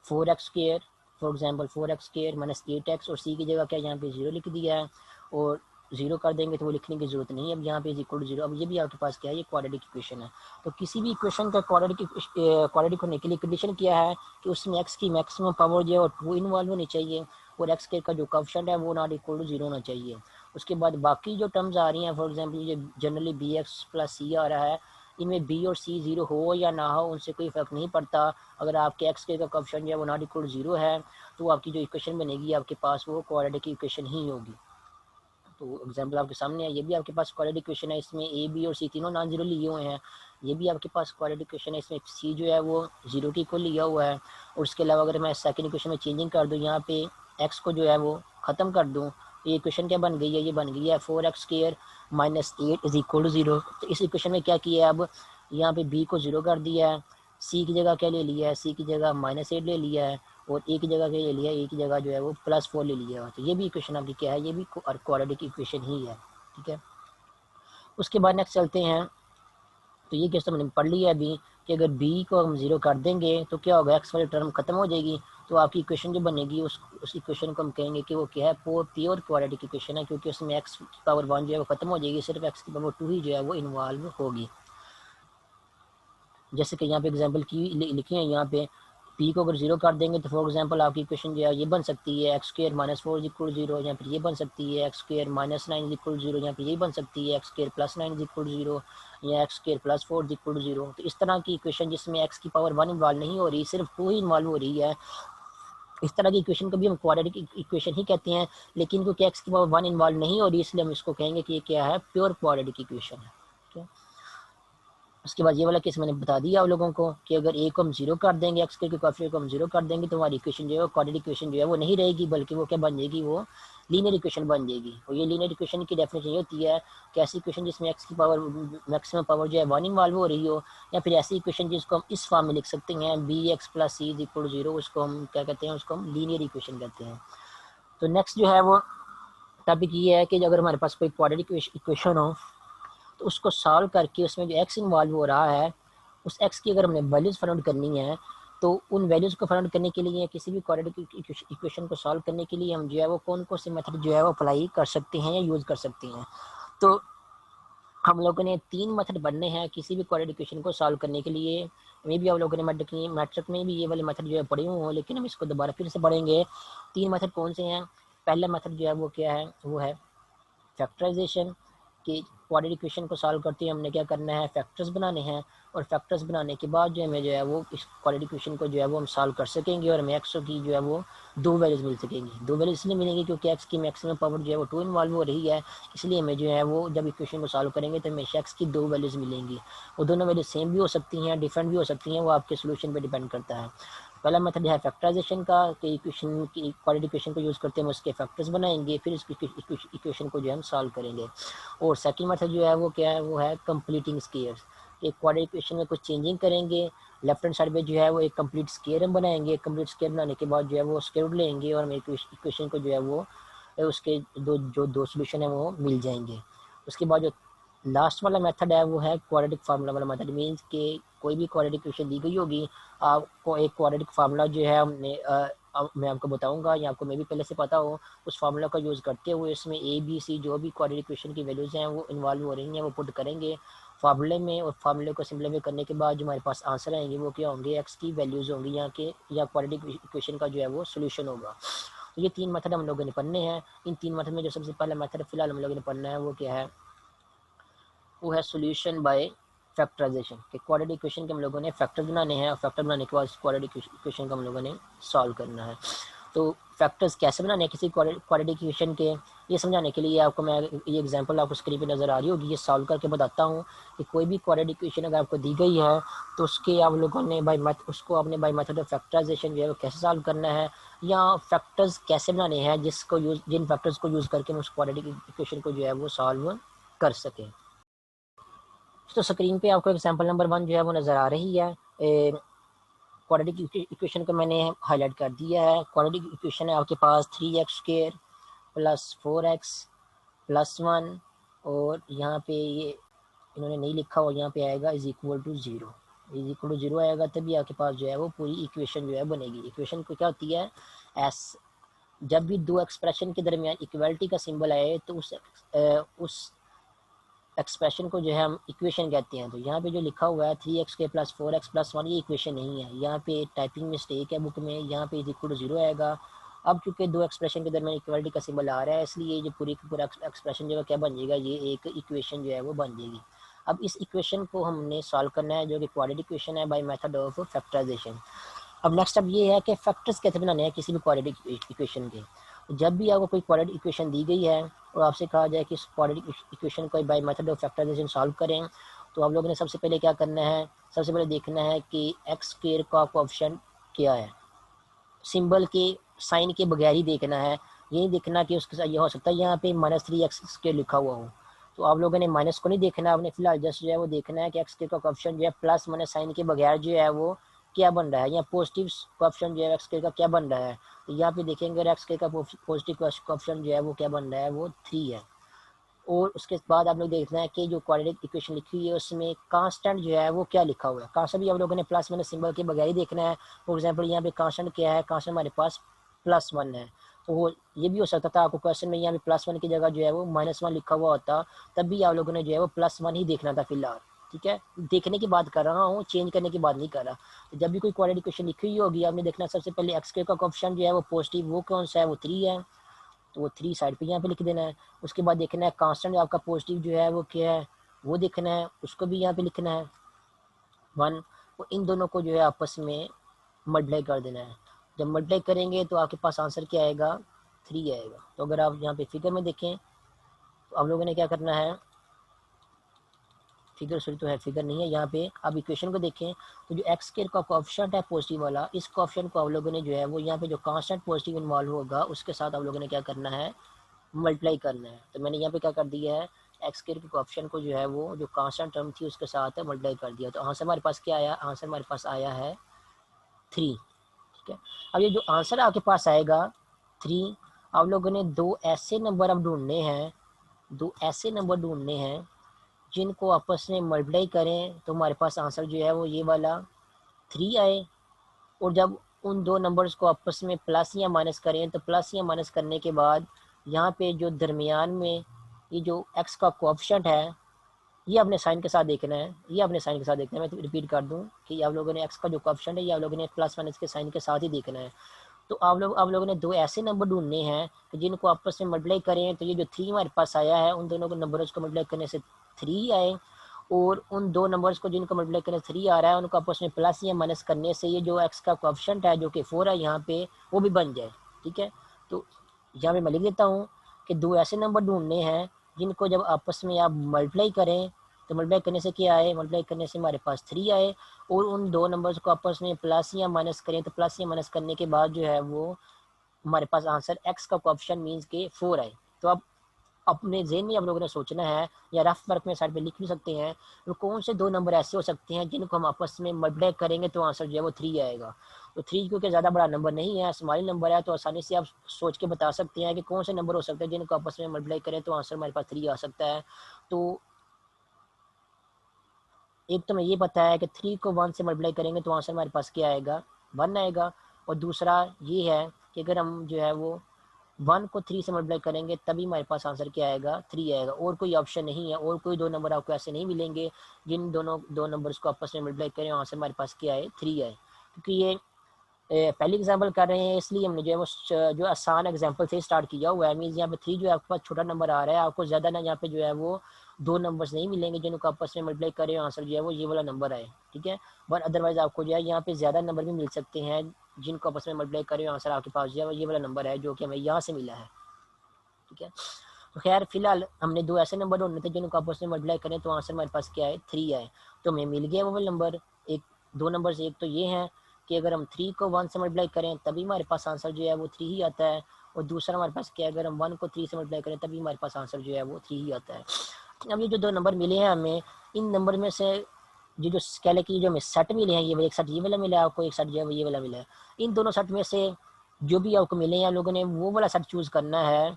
4x², for example 4x² minus 8x, और सी की जगह क्या यहाँ पे 0 लिख दिया है, और 0 कर देंगे तो वो लिखने की जरूरत नहीं है, अब यहाँ पे इक्वल टू 0। अब ये भी आपके पास क्या है, ये क्वाड्रेटिक इक्वेशन है। तो किसी भी इक्वेशन का क्वाड्रेटिक होने के लिए कंडीशन क्या है कि उसमें एक्स की मैक्सिमम पावर जो है 2 इन्वॉल्व होनी चाहिए, और एक्स के का जो कोएफिशिएंट है वो नॉट इक्वल टू 0 होना चाहिए। उसके बाद बाकी जो टर्म्स आ रही हैं, फॉर एग्जांपल ये जनरली बी एक्स प्लस सी आ रहा है, इनमें बी और सी 0 हो या ना हो उनसे कोई फ़र्क नहीं पड़ता। अगर आपके एक्स के का कोएफिशिएंट जो है वो नॉट इक्वल 0 है तो आपकी जो इक्वेशन बनेगी आपके पास वो क्वाड्रेटिक इक्वेशन ही होगी। तो एग्जांपल आपके सामने है, ये भी आपके पास क्वाड्रेटिक इक्वेशन है, इसमें ए बी और सी तीनों नॉन जीरो लिए हुए हैं। ये भी आपके पास क्वाड्रेटिक इक्वेशन है, इसमें सी जो है वो जीरो के इक्वल लिया हुआ है। और उसके अलावा अगर मैं सेकंड इक्वेशन में चेंजिंग कर दूँ, यहाँ पे एक्स को जो है वो ख़त्म कर दूँ, ये इक्वेशन क्या बन गई है, ये बन गई है 4x² minus 8 is equal to 0। तो इस इक्वेशन में क्या किया है, अब यहाँ पे बी को 0 कर दिया है, सी की जगह क्या ले लिया है, सी की जगह -8 ले लिया है, और ए की जगह क्या ले लिया है, ए की जगह जो है वो +4 ले लिया है। तो ये भी इक्वेशन आपकी क्या है, ये भी क्वाड्रेटिक इक्वेशन ही है, ठीक है। उसके बाद नेक्स्ट चलते हैं, तो ये केस तो मैंने पढ़ लिया है अभी कि अगर बी को हम 0 कर देंगे तो क्या होगा, एक्स वाली टर्म खत्म हो जाएगी। तो आपकी इक्वेशन जो बनेगी उस इक्वेशन को हम कहेंगे कि वो क्या है, प्योर क्वाड्रेटिक इक्वेशन है, क्योंकि उसमें एक्स की पावर 1 जो है वो खत्म हो जाएगी, सिर्फ एक्स की पावर 2 ही जो है वो इन्वॉल्व होगी। जैसे कि यहाँ पे एग्जांपल की लिखी है, यहाँ पे पी को अगर 0 कर देंगे तो फॉर एग्जांपल आपकी इक्वेशन जो है ये बन सकती है x² -4 इज इक्वल 0, यहाँ पर ये बन सकती है x² -9 इज इक्वल 0, यहाँ पर ये बन सकती है x² +9 इज इक्वल 0, या x² +4 इज इक्वल 0। तो इस तरह की इक्वेशन जिसमें x की पावर 1 इन्वॉल्व नहीं हो रही, सिर्फ 2 ही इन्वॉल्व हो रही है, इस तरह की इक्वेशन को भी हम क्वाड्रेटिक इक्वेशन ही कहते हैं। लेकिन क्योंकि x की पावर 1 इन्वॉल्व नहीं हो रही, इसलिए हम इसको कहेंगे कि ये क्या है, प्योर क्वाड्रेटिक इक्वेशन है, ठीक है। उसके बाद ये वाला केस मैंने बता दिया आप लोगों को कि अगर ए को हम 0 कर देंगे, एक्स के कोएफिशिएंट को हम 0 कर देंगे, तो हमारी इक्वेशन जो है क्वाड्रेटिक इक्वेशन जो है वो नहीं रहेगी, बल्कि वो क्या बन जाएगी, वो लीनियर इक्वेशन बन जाएगी। और ये लीनियर इक्वेशन की डेफिनेशन ये होती है कि ऐसी इक्वेशन जिसमें एक्स की पावर मैक्सिमम पावर जो है 1 इन्वॉल्व हो रही हो, या फिर ऐसी इक्वेशन जिसको हम इस फॉर्म में लिख सकते हैं bx + c इज इक्वल 0, उसको हम क्या कहते हैं, उसको हम लीनियर इक्वेशन कहते हैं। तो नेक्स्ट जो है वो टॉपिक ये है कि अगर हमारे पास कोई क्वाड्रेटिक इक्वेशन हो तो उसको सॉल्व करके उसमें जो एक्स इन्वॉल्व हो रहा है, उस एक्स की अगर हमने वैल्यूज़ फाइंड आउट करनी है, तो उन वैल्यूज़ को फाइंड आउट करने के लिए किसी भी क्वाड्रेटिक इक्वेशन को सॉल्व करने के लिए हम जो है वो कौन कौन से मेथड जो है वो अप्लाई कर सकते हैं या यूज़ कर सकते हैं। तो हम लोगों ने 3 मेथड बनने हैं किसी भी क्वाड्रेटिक इक्वेशन को सॉल्व करने के लिए। मे भी आप लोगों ने मैट्रिक में भी ये वाले मेथड जो है पढ़े हुए हों, लेकिन हम इसको दोबारा फिर से पढ़ेंगे। 3 मेथड कौन से हैं? पहला मेथड जो है वो क्या है, वो है फैक्टराइजेशन। कि क्वाड्रेटिक इक्वेशन को सॉल्व करते हैं हमने क्या करना है, फैक्टर्स बनाने हैं, और फैक्टर्स बनाने के बाद जो हमें जो है वो इस क्वाड्रेटिक इक्वेशन को जो है वो हम सॉल्व कर सकेंगे, और हमें एक्स की जो है वो 2 वैल्यूज़ मिल सकेंगी। 2 वैल्यूज इसलिए मिलेंगी क्योंकि एक्स की मैक्सिमम पावर जो है वो 2 इन्वॉल्व हो रही है, इसलिए हमें जो है वो जब इक्वेशन को सॉल्व करेंगे तो हमें एक्स की 2 वैल्यूज़ मिलेंगी। वो दोनों वैल्यूज सेम भी हो सकती हैं, डिफरेंट भी हो सकती हैं, वो आपके सोल्यूशन पर डिपेंड करता है। पहला मेथड है फैक्टराइजेशन का, कि इक्वेशन की क्वाड्रेटिक इक्वेशन को यूज़ करते हैं हम उसके फैक्टर्स बनाएंगे, फिर इस इक्वेशन को जो है हम सॉल्व करेंगे। और सेकंड मेथड जो है वो क्या है, वो है कंप्लीटिंग स्क्वायर्स। एक क्वाड्रेटिक इक्वेशन में कुछ चेंजिंग करेंगे, लेफ्ट हैंड साइड पे जो है वो एक कंप्लीट स्क्वायर हम बनाएंगे, कंप्लीट स्क्वायर बनाने के बाद जो है वो स्क्वायर रूट लेंगे, और हमें इक्वेशन को जो है वो उसके दो सोल्यूशन है वो मिल जाएंगे। उसके बाद जो लास्ट वाला मेथड है वो है क्वाड्रेटिक फार्मूला वाला मेथड। मीन्स कि कोई भी क्वाड्रेटिक इक्वेशन दी गई होगी, आपको एक क्वाड्रेटिक फार्मूला जो है मैं आपको बताऊंगा, या आपको मे भी पहले से पता हो, उस फार्मूला का यूज़ करते हुए इसमें ए बी सी जो भी क्वाड्रेटिक इक्वेशन की वैल्यूज़ हैं वो इन्वॉल्व हो रही हैं वो पुट करेंगे फार्मूले में, और फार्मूले को सिम्प्लीफाई करने के बाद जो हमारे पास आंसर आएंगे वो क्या होंगे, एक्स की वैल्यूज़ होंगी, यहाँ के या क्वाड्रेटिक इक्वेशन का जो है वो सोल्यूशन होगा। तो ये 3 मेथड हम लोगों ने पढ़ने हैं। इन 3 मेथड में जो सबसे पहला मेथड फिलहाल हम लोगों ने पढ़ना है वो क्या है, वो है सोल्यूशन बाय फैक्टराइजेशन। कि क्वाड्रेटिक इक्वेशन के हम लोगों ने फैक्टर बनाने हैं, और फैक्टर बनाने के बाद क्वाड्रेटिक इक्वेशन का हम लोगों ने सॉल्व करना है। तो फैक्टर्स कैसे बनाने हैं किसी क्वाड्रेटिक इक्वेशन के, ये समझाने के लिए आपको मैं ये एग्जांपल आपको स्क्रीन पे नज़र आ रही होगी, ये सॉल्व करके बताता हूँ कि कोई भी क्वाड्रेटिक इक्वेशन अगर आपको दी गई है तो उसके आप लोगों ने उसको आपने बाय मेथड ऑफ फैक्टराइजेशन जो है वो कैसे सॉल्व करना है, या फैक्टर्स कैसे बनाने हैं जिन फैक्टर्स को यूज़ करके हम उस क्वाड्रेटिक इक्वेशन को जो है वो सॉल्व कर सकें। तो स्क्रीन पे आपको एग्जांपल नंबर 1 जो है वो नज़र आ रही है। क्वाड्रेटिक इक्वेशन को मैंने हाईलाइट कर दिया है। क्वाड्रेटिक इक्वेशन है आपके पास 3x² + 4x + 1, और यहाँ पे ये इन्होंने नहीं लिखा, और यहाँ पे आएगा इज इक्वल टू 0 आएगा, तभी आपके पास जो है वो पूरी इक्वेशन जो है बनेगी। इक्वेशन को क्या होती है, एस जब भी दो एक्सप्रेशन के दरमियान इक्वलिटी का सिंबल आए तो उस एक्सप्रेशन को जो है हम इक्वेशन कहते हैं। तो यहाँ पे जो लिखा हुआ है 3x² + 4x + 1, ये इक्वेशन नहीं है, यहाँ पे टाइपिंग मिस्टेक है बुक में, यहाँ पे इज इक्वल टू 0 आएगा। अब चूंकि दो एक्सप्रेशन के दरमियान इक्वलिटी का सिंबल आ रहा है, इसलिए जो पूरा एक्सप्रेशन जो है क्या बन जाएगा, ये एक इक्वेशन जो है वो बन जाएगी। अब इस इक्वेशन को हमने सॉल्व करना है, जो कि क्वाड्रेटिक इक्वेशन है, बाय मेथड ऑफ फैक्टराइजेशन। अब नेक्स्ट अब ये है कि फैक्टर्स कैसे बनाने हैं किसी भी क्वाड्रेटिक इक्वेशन के। जब भी आपको कोई क्वाड्रेटिक इक्वेशन दी गई है और आपसे कहा जाए कि इस क्वाड्रेटिक इक्वेशन को by method of factorisation solve करें, तो आप लोगों ने सबसे पहले क्या करना है, सबसे पहले देखना है कि एक्स स्क्वायर का कोएफिशिएंट क्या है। सिंबल के साइन के बगैर ही देखना है, यही देखना कि उसके साथ यह हो सकता है यहाँ पे -3x² लिखा हुआ हो, तो आप लोगों ने माइनस को नहीं देखना, आपने फिलहाल जस्ट जो है वो देखना है कि एक्स के का कोएफिशिएंट जो है प्लस माइनस साइन के बगैर जो है वो क्या बन रहा है, या पॉजिटिव कोएफिशिएंट जो है एक्स के का क्या बन रहा है। तो यहाँ पे देखेंगे एक्स के का पॉजिटिव कोएफिशिएंट जो है वो क्या बन रहा है, वो 3 है। और उसके बाद आप लोग देखना है कि जो क्वाड्रेटिक इक्वेशन लिखी हुई है उसमें कांस्टेंट जो है वो क्या लिखा हुआ है। कांस्टेंट भी आप लोगों ने प्लस माइनस सिंबल के बगैर ही देखना है। फॉर एग्जांपल यहाँ पे कांस्टेंट क्या है, कांस्टेंट हमारे पास +1 है, तो वो ये भी हो सकता था आपको क्वेश्चन में यहाँ पे +1 की जगह जो है वो -1 लिखा हुआ होता, तब भी आप लोगों ने जो है वो +1 ही देखना था फिलहाल। ठीक है, देखने की बात कर रहा हूँ, चेंज करने की बात नहीं कर रहा। तो जब भी कोई क्वाड्रेटिक इक्वेशन लिखी हुई होगी, आपने देखना सबसे पहले एक्स के का कोएफिशिएंट जो है वो पॉजिटिव, वो कौन सा है, वो 3 है, तो वो 3 साइड पे यहाँ पे लिख देना है। उसके बाद देखना है कांस्टेंट आपका पॉजिटिव जो है वो क्या है, वो देखना है, उसको भी यहाँ पे लिखना है 1। और इन दोनों को जो है आपस में मल्टीप्लाई कर देना है। जब मल्टीप्लाई करेंगे तो आपके पास आंसर क्या आएगा, 3 आएगा। तो अगर आप यहाँ पे फिगर में देखें तो आप लोगों ने क्या करना है, फिगर सॉरी तो है, फिगर नहीं है यहाँ पे, आप इक्वेशन को देखें तो जो एक्स स्क्वायर का कोएफिशिएंट है पॉजिटिव वाला, इस कोएफिशिएंट को आप लोगों ने जो है वो यहाँ पे जो कांस्टेंट पॉजिटिव इन्वॉल्व होगा उसके साथ आप लोगों ने क्या करना है, मल्टीप्लाई करना है। तो मैंने यहाँ पे क्या कर दिया है, एक्स स्क्वायर के कोएफिशिएंट को जो है वो जो कांस्टेंट टर्म थी उसके साथ मल्टीप्लाई कर दिया। तो आंसर हमारे पास क्या आया, आंसर हमारे पास आया है 3। ठीक है, अब ये जो आंसर आपके पास आएगा 3, आप लोगों ने दो ऐसे नंबर अब ढूंढने हैं, दो ऐसे नंबर ढूंढने हैं जिनको आपस में मल्टीप्लाई करें तो हमारे पास आंसर जो है वो ये वाला 3 आए। और जब उन दो नंबर्स को आपस में प्लस या माइनस करें तो प्लस या माइनस करने के बाद यहाँ पे जो दरमियान में ये जो एक्स का कोएफिशिएंट है, ये अपने साइन के साथ देखना है, ये अपने साइन के साथ देखना है। मैं तो रिपीट कर दूं कि आप लोगों ने एक्स का जो कोएफिशिएंट है ये आप लोगों ने प्लस माइनस के साइन के साथ ही देखना है। तो आप लोगों ने दो ऐसे नंबर ढूंढने हैं कि जिनको आपस में मल्टीप्लाई करें तो ये जो 3 हमारे पास आया है उन दोनों को नंबर्स को मल्टीप्लाई करने से 3 आए, और उन दो नंबर्स को जिनको मल्टीप्लाई करने से 3 आ रहा है उनको आपस में प्लस या माइनस करने से ये जो एक्स का कोएफिशिएंट है जो कि 4 है यहाँ पे, वो भी बन जाए। ठीक है, तो यहाँ पे मैं लिख देता हूँ कि दो ऐसे नंबर ढूंढने हैं जिनको जब आपस में आप मल्टीप्लाई करें तो मल्टीप्लाई करने से क्या आए, मल्टीप्लाई करने से हमारे पास 3 आए, और उन दो नंबर्स को आपस में प्लस या माइनस करें तो प्लस या माइनस करने के बाद जो है वो हमारे पास आंसर एक्स का कोएफिशिएंट मीन्स के 4 आए। तो अब अपने जेहन में आप लोगों ने सोचना है, या रफ वर्क में साइड पे लिख भी सकते हैं, तो कौन से दो नंबर ऐसे हो सकते हैं जिनको हम आपस में मल्टीप्लाई करेंगे तो आंसर जो है वो 3 आएगा। तो 3 क्योंकि ज़्यादा बड़ा नंबर नहीं है, स्मॉल नंबर है, तो आसानी से आप सोच के बता सकते हैं कि कौन से नंबर हो सकते हैं जिनको आपस में मल्टीप्लाई करें तो आंसर हमारे पास 3 आ सकता है। तो एक तो हमें ये पता है कि 3 को 1 से मल्टीप्लाई करेंगे तो आंसर हमारे पास क्या आएगा, 1 आएगा। और दूसरा ये है कि अगर हम जो है वो 1 को 3 से मल्टीप्लाई करेंगे तभी हमारे पास आंसर क्या आएगा, 3 आएगा। और कोई ऑप्शन नहीं है, और कोई दो नंबर आपको ऐसे नहीं मिलेंगे जिन दोनों दो नंबर्स को आपस में मल्टीप्लाई करें आंसर हमारे पास क्या आए, 3 आए। क्योंकि ये पहली एग्जांपल कर रहे हैं इसलिए हमने जो है वो जो आसान एग्जांपल से स्टार्ट किया हुआ है। मीन्स यहाँ पे 3 जो है आपके पास छोटा नंबर आ रहा है, आपको ज़्यादा ना यहाँ पे जो है वो दो नंबर्स नहीं मिलेंगे जिनको आपस में मल्टीप्लाई करें आंसर जो है वो ये वाला नंबर आए। ठीक है, बट अदरवाइज आपको जो है यहाँ पे ज़्यादा नंबर भी मिल सकते हैं जिनको आपस में मल्टीप्लाई करें आंसर आपके पास जो है वो ये वाला नंबर है जो कि हमें यहाँ से मिला है। ठीक है, तो खैर फिलहाल हमने दो ऐसे नंबर ढूंढने थे जिनको आपस में मल्टीप्लाई करें तो आंसर हमारे पास क्या है, 3 आए। तो हमें मिल गया वो वाला नंबर। एक दो नंबर एक तो ये हैं कि अगर हम 3 को 1 से मल्टीप्लाई करें तभी हमारे पास आंसर जो है वो 3 ही आता है, और दूसरा हमारे पास क्या है, अगर हम 1 को 3 से मल्टीप्लाई करें तभी हमारे पास आंसर जो है वो 3 ही आता है। अब ये जो दो नंबर मिले हैं हमें, इन नंबर में से जो स्केल की जो हमें सेट मिले हैं, ये एक सेट ये वाला मिला है आपको, एक सेट जो है ये वाला मिला है। इन दोनों सेट में से जो भी आपको मिले हैं आप लोगों ने वो वाला सेट चूज करना है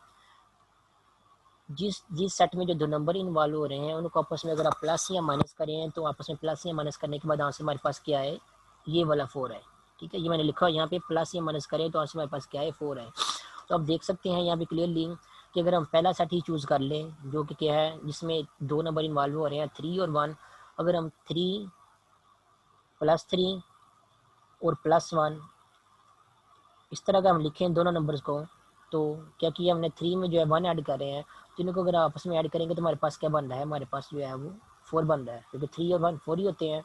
जिस जिस सेट में जो दो नंबर इन्वॉल्व हो रहे हैं उनको आपस में अगर आप प्लस या माइनस करें तो आपस में प्लस या माइनस करने के बाद आंसर हमारे पास क्या है, ये वाला 4 है। ठीक है, ये मैंने लिखा यहाँ पे प्लस या माइनस करें तो आंसर हमारे पास क्या है, 4 है। तो आप देख सकते हैं यहाँ पे क्लियरली कि अगर हम पहला सेट ही चूज़ कर लें जो कि क्या है जिसमें दो नंबर इन्वॉल्व हो रहे हैं 3 और 1, अगर हम 3 +3 और +1 इस तरह का हम लिखें दोनों नंबर्स को, तो क्या किया हमने 3 में जो है 1 ऐड कर रहे हैं, तो इनको अगर आपस में ऐड करेंगे तो हमारे पास क्या बन रहा है, हमारे पास जो है वो 4 बन रहा है, क्योंकि 3 और 1 4 ही होते हैं।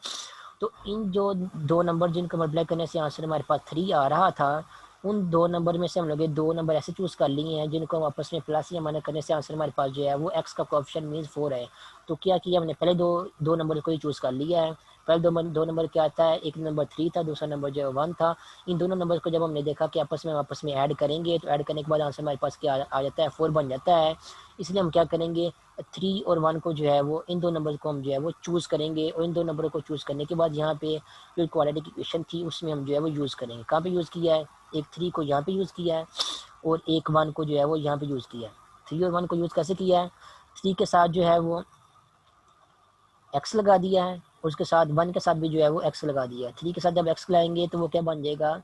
तो इन जो दो नंबर जिनको मल्टीप्लाई करने से आंसर हमारे पास 3 आ रहा था, उन दो नंबर में से हम लोग दो नंबर ऐसे चूज़ कर लिए हैं जिनको हम आपस में प्लस या माइनस करने से आंसर हमारे पास जो है वो एक्स का कोएफिशिएंट मीन्स 4 है। तो क्या किया हमने, पहले दो नंबर को ही चूज़ कर लिया है। पहले दो नंबर क्या आता है, एक नंबर 3 था, दूसरा नंबर जो है 1 था। इन दोनों नंबर को जब हमने देखा कि आपस में ऐड करेंगे तो ऐड करने के बाद आंसर हमारे पास क्या आ जाता है, 4 बन जाता है। इसलिए हम क्या करेंगे, 3 और 1 को जो है वो इन दो नंबर को हम जो है वो चूज़ करेंगे, और इन दो नंबरों को चूज़ करने के बाद यहाँ पे जो क्वाड्रेटिक इक्वेशन थी उसमें हम जो है वो यूज़ करेंगे। कहाँ पे यूज़ किया है, एक 3 को यहाँ पे यूज़ किया है और एक 1 को जो है वो यहाँ पे यूज़ किया है। 3 और 1 को यूज़ कैसे किया है, 3 के साथ जो है वो एक्स लगा दिया है, और उसके साथ 1 के साथ भी जो है वो एक्स लगा दिया है। 3 के साथ जब एक्स लगाएंगे तो वो क्या बन जाएगा,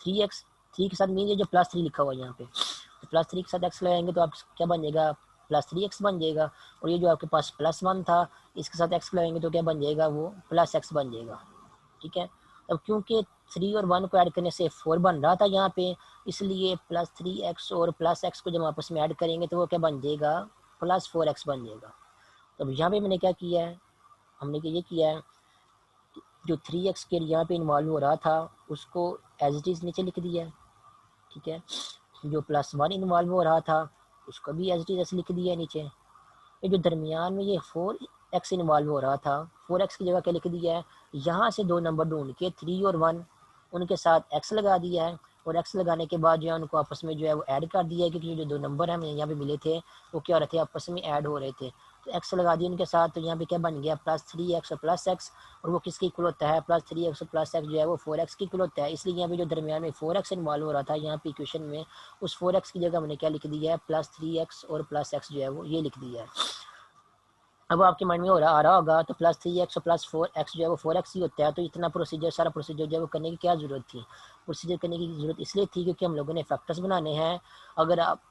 3x। 3 के साथ मीन ये जो +3 लिखा हुआ है यहाँ पे, तो +3 के साथ एक्स लगाएंगे तो आप क्या बन जाएगा, +3x बन जाएगा। और ये जो आपके पास +1 था, इसके साथ एक्स लगाएंगे तो क्या बन जाएगा, वो +x बन जाएगा। ठीक है। अब क्योंकि 3 और 1 को ऐड करने से 4 बन रहा था यहाँ पे, इसलिए +3x और +x को जब आपस में ऐड करेंगे तो वो क्या बन जाएगा, +4x बन जाएगा। तो अब यहाँ पे मैंने क्या किया है, हमने ये किया है, जो 3x के यहाँ पे इन्वॉल्व हो रहा था उसको एज इट इज़ नीचे लिख दिया है। ठीक है। जो +1 इन्वॉल्व हो रहा था उसको भी एज इट इज़ ऐसे लिख दिया है नीचे। ये जो दरमियान में ये 4x इन्वॉल्व हो रहा था, 4x की जगह क्या लिख दिया है, यहाँ से दो नंबर ढूंढ के 3 और 1 उनके साथ x लगा दिया है, और x लगाने के बाद जो है उनको आपस में जो है वो ऐड कर दिया है, क्योंकि जो दो नंबर हमें यहाँ पे मिले थे वो क्या हो रहे थे, आपस में ऐड हो रहे थे। तो x लगा दिया उनके साथ, तो यहाँ पे क्या बन गया, +3x और +x। और वो किसके इक्वल होता है, +3x और +x जो है वो 4x के इक्वल होता है। इसलिए यहाँ पे जो दरमियान में 4x इन्वॉल्व हो रहा था यहाँ पे इक्वेशन में, उस 4x की जगह हमने क्या लिख दिया है, +3x और +x जो है वो ये लिख दिया है। अब आपके माइंड में आ रहा होगा तो +3x और +4x जो है वो 4x ही होता है, तो इतना प्रोसीजर, सारा प्रोसीजर जो है वो करने की क्या ज़रूरत थी। प्रोसीजर करने की ज़रूरत इसलिए थी क्योंकि हम लोगों ने फैक्टर्स बनाने हैं। अगर आप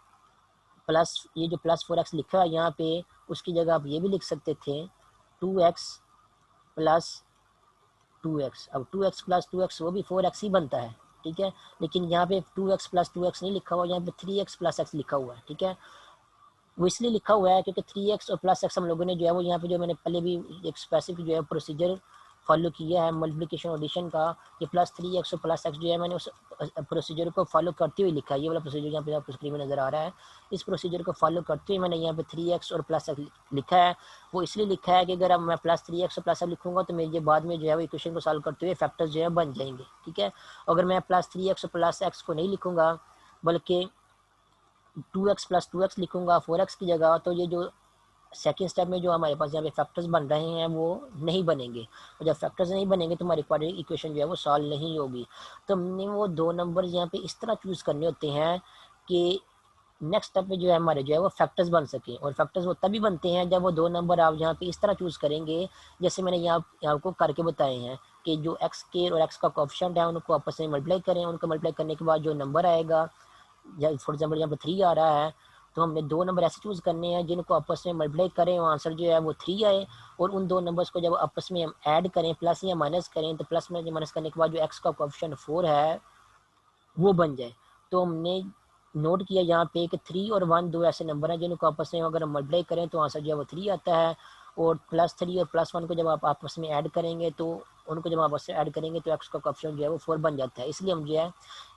ये जो +4x लिखा है यहाँ पे, उसकी जगह आप ये भी लिख सकते थे 2x प्लस 2x। अब 2x प्लस 2x वो भी 4x ही बनता है। ठीक है। लेकिन यहाँ पे 2x प्लस 2x नहीं लिखा हुआ, यहाँ पे 3x प्लस x लिखा हुआ है। ठीक है। वो इसलिए लिखा हुआ है क्योंकि 3x और +x हम लोगों ने जो है वो यहाँ पे जो मैंने पहले भी एक स्पेसिफिक जो है प्रोसीजर फॉलो किया है मल्टीप्लिकेशन एडिशन का। ये +3x और +x जो है मैंने उस प्रोसीजर को फॉलो करते हुए लिखा है। ये वाला प्रोसीजर यहाँ पे आपको स्क्रीन में नज़र आ रहा है, इस प्रोसीजर को फॉलो करते हुए मैंने यहाँ पे 3x और +x लिखा है। वो इसलिए लिखा है कि अगर अब मैं +3x और +x लिखूंगा तो मेरे बाद में जो है वो इक्वेशन को सॉल्व करते हुए फैक्टर्स जो है बन जाएंगे। ठीक है। अगर मैं +3x और +x को नहीं लिखूंगा, बल्कि 2x प्लस 2x लिखूंगा 4x की जगह, तो ये जो सेकेंड स्टेप में जो हमारे पास यहाँ पे फैक्टर्स बन रहे हैं वो नहीं बनेंगे। और जब फैक्टर्स नहीं बनेंगे तो हमारी क्वाड्रेटिक इक्वेशन जो है वो सॉल्व नहीं होगी। तो हमने वो दो नंबर यहाँ पे इस तरह चूज़ करने होते हैं कि नेक्स्ट स्टेप में जो है हमारे जो है वो फैक्टर्स बन सके। और फैक्टर्स वो तभी बनते हैं जब वो दो नंबर आप यहाँ पे इस तरह चूज़ करेंगे जैसे मैंने यहाँ आपको करके बताए हैं, कि जो एक्स के और एक्स का कोएफिशिएंट है उनको आपस में मल्टीप्लाई करें, उनको मल्टीप्लाई करने के बाद जो नंबर आएगा, फॉर एग्जाम्पल यहाँ पर 3 आ रहा है, तो हमने दो नंबर ऐसे चूज़ करने हैं जिनको आपस में मल्टीप्लाई करें और आंसर जो है वो 3 आए। और उन दो नंबर्स को जब आपस में हम ऐड करें, प्लस या माइनस करें, तो प्लस में माइनस करने के बाद जो एक्स का कोएफिशिएंट 4 है वो बन जाए। तो हमने नोट किया यहाँ पे कि 3 और 1 दो ऐसे नंबर हैं जिनको आपस में अगर हम मल्टीप्लाई करें तो आंसर जो है वो 3 आता है। और +3 और +1 को जब आप आपस में ऐड करेंगे तो उनको जब आपस में ऐड करेंगे तो एक्स का कोएफिशिएंट जो है वो 4 बन जाता है। इसलिए हम जो है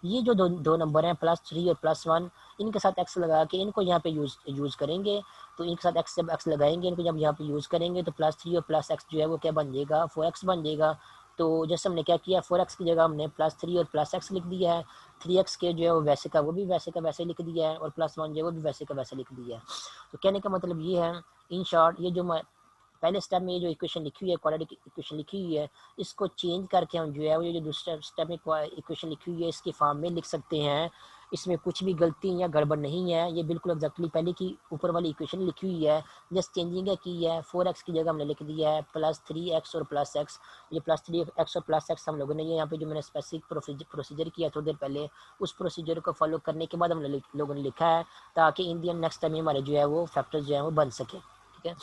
ये जो दो नंबर हैं +3 और +1, इनके साथ एक्स लगा के इनको यहाँ पे यूज़ करेंगे। तो इनके साथ एक्स जब एक्स लगाएंगे, इनको जब यहाँ पे यूज़ करेंगे तो +3 और +x जो है वो क्या बन जाएगा, 4x बन जाएगा। तो जैसे हमने क्या किया, 4x की जगह हमने +3 और +x लिख दिया है। 3x के जो है वो वैसे का वो भी वैसे का वैसे लिख दिया है, और +1 जो है वो भी वैसे का वैसे लिख दिया है। तो कहने का मतलब ये है, इन शॉर्ट, ये जो पहले स्टेप में ये जो इक्वेशन लिखी हुई है, क्वाड्रेटिक इक्वेशन लिखी हुई है, इसको चेंज करके हम जो है वो ये जो दूसरे स्टेप में इक्वेशन लिखी हुई है इसके फॉर्म में लिख सकते हैं। इसमें कुछ भी गलती या गड़बड़ नहीं है, ये बिल्कुल एग्जैक्टली पहले की ऊपर वाली इक्वेशन लिखी हुई है, जस्ट चेंजिंग है की है। 4x की जगह हमने लिख दिया है +3x और +x। ये +3x और +x हम लोगों ने ये यहाँ पे जो मैंने स्पेसिफिक प्रोसीजर किया थोड़ी देर पहले, उस प्रोसीजर को फॉलो करने के बाद हम लोगों ने लिखा है, ताकि इन दी नेक्स्ट टाइम हमारे जो है वो फैक्टर्स जो है वो बन सके। ठीक है।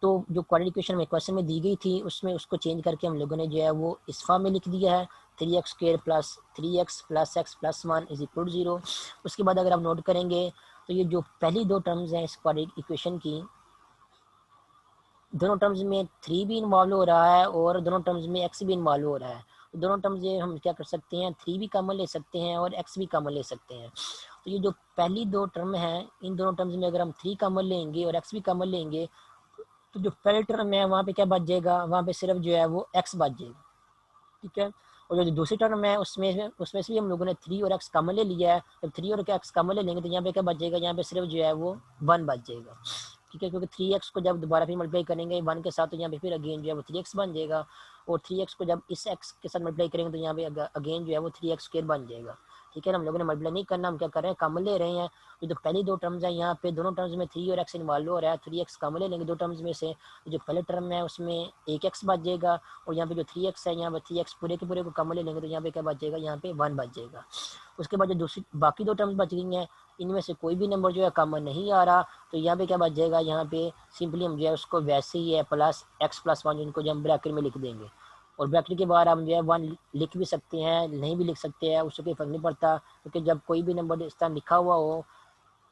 तो जो क्वाड्रेटिक इक्वेशन में क्वेश्चन में दी गई थी उसमें उसको चेंज करके हम लोगों ने जो है वो इस फॉर्म में लिख दिया है, 3x² plus 3x plus x plus 1 is equal 0। उसके बाद अगर आप नोट करेंगे तो ये जो पहली दो टर्म्स हैं इस क्वाड्रेटिक इक्वेशन की, दोनों टर्म्स में 3 भी इन्वॉल्व हो रहा है और दोनों टर्म्स में x भी इन्वॉल्व हो रहा है। तो दोनों टर्म्स ये हम क्या कर सकते हैं, 3 भी कॉमन ले सकते हैं और x भी कॉमन ले सकते हैं। तो ये जो पहली दो टर्म है, इन दोनों टर्म्स में अगर हम 3 कॉमन लेंगे और x भी कॉमन लेंगे तो जो पहले टर्म है वहाँ पे क्या बच जाएगा, वहाँ पे सिर्फ जो है वो x बच जाएगा, ठीक है। और जो दूसरी टर्म है उसमें से भी हम लोगों ने 3 और x कॉमन ले लिया है। जब 3 और x कॉमन ले लेंगे तो यहाँ पे क्या बच जाएगा, यहाँ पे सिर्फ जो है वो 1 बच जाएगा, ठीक है। क्योंकि 3x को जब दोबारा फिर मल्टीप्लाई करेंगे 1 के साथ तो यहाँ पे फिर अगेन जो है वो 3x बन जाएगा, और 3x को जब इस x के साथ मल्टीप्लाई करेंगे तो यहाँ पे अगेन जो है वो 3x स्क्वायर बन जाएगा, ठीक है। हम लोगों ने मल्टीप्लाई नहीं करना, हम क्या कर रहे हैं, कॉमन ले रहे हैं। ये जो पहली दो टर्म्स है यहाँ पे दोनों टर्म्स में 3 और x इन्वॉल्व हो रहा है, 3x कॉमन ले लेंगे दो टर्म्स में से, जो पहले टर्म है उसमें एक x बच जाएगा, और यहाँ पे जो 3x है यहाँ पे 3x पूरे के पूरे को कॉमन ले लेंगे तो यहाँ पे क्या बच जाएगा, यहाँ पे 1 बच जाएगा। उसके बाद जो दूसरी बाकी दो टर्म्स बच गई हैं इनमें से कोई भी नंबर जो है कॉमन नहीं आ रहा, तो यहाँ पे क्या बच जाएगा, यहाँ पे सिंपली हम जो है उसको वैसे ही है प्लस x+1 जिनको जो हम ब्रैकेट में लिख देंगे, और ब्रैकेट के बाहर हम जो है 1 लिख भी सकते हैं, नहीं भी लिख सकते हैं, उससे कोई फर्क नहीं पड़ता। क्योंकि जब कोई भी नंबर इस तरह लिखा हुआ हो,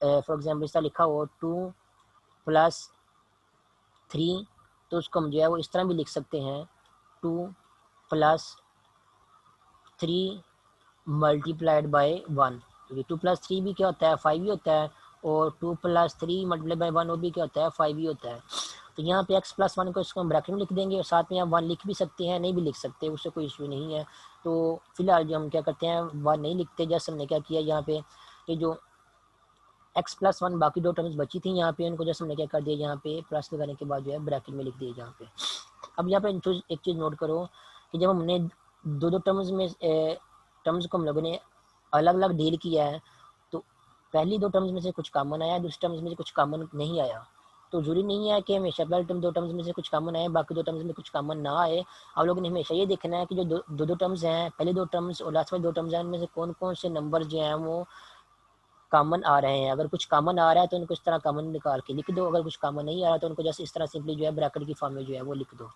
फॉर एग्जाम्पल इस तरह लिखा हो 2+3, तो उसको हम जो है वो इस तरह भी लिख सकते हैं 2+3 मल्टीप्लाइड बाई 1, क्योंकि 2+3 भी क्या होता है 5 ही होता है, और 2+3 मल्टीप्लाइड बाई 1 वो भी क्या होता है 5 ही होता है। तो यहाँ पे x+1 को इसको हम ब्रैकेट में लिख देंगे, और साथ में आप 1 लिख भी सकते हैं, नहीं भी लिख सकते, उससे कोई इशू नहीं है। तो फिलहाल जो हम क्या करते हैं 1 नहीं लिखते, जैसे हमने क्या किया यहाँ पे ये जो x+1 बाकी दो टर्म्स बची थी यहाँ पे उनको जैसे हमने क्या कर दिया, यहाँ पे प्लस लगाने के बाद जो है ब्रैकेट में लिख दिया यहाँ पे। अब यहाँ पे एक चीज़ नोट करो कि जब हमने दो दो टर्म्स को हम लोगों ने अलग अलग डील किया है, तो पहली दो टर्म्स में से कुछ कॉमन आया, दूसरी टर्म्स में से कुछ कॉमन नहीं आया। तो जरूरी नहीं है कि हमेशा पहले दो टर्म्स में से कुछ कॉमन आए बाकी दो टर्म्स में कुछ कॉमन ना आए। आप लोगों ने हमेशा ये देखना है कि जो दो टर्म्स हैं, पहले दो टर्म्स और लास्ट वाले दो टर्म्स हैं, उनमें से कौन कौन से नंबर जो हैं वो कॉमन आ रहे हैं। अगर कुछ कॉमन आ रहा है तो उनको इस तरह कॉमन निकाल के लिख दो, अगर कुछ कॉमन नहीं आ रहा तो उनको जैसे इस तरह सिंपली जो है ब्रैकेट की फॉर्म में जो है वो लिख दो।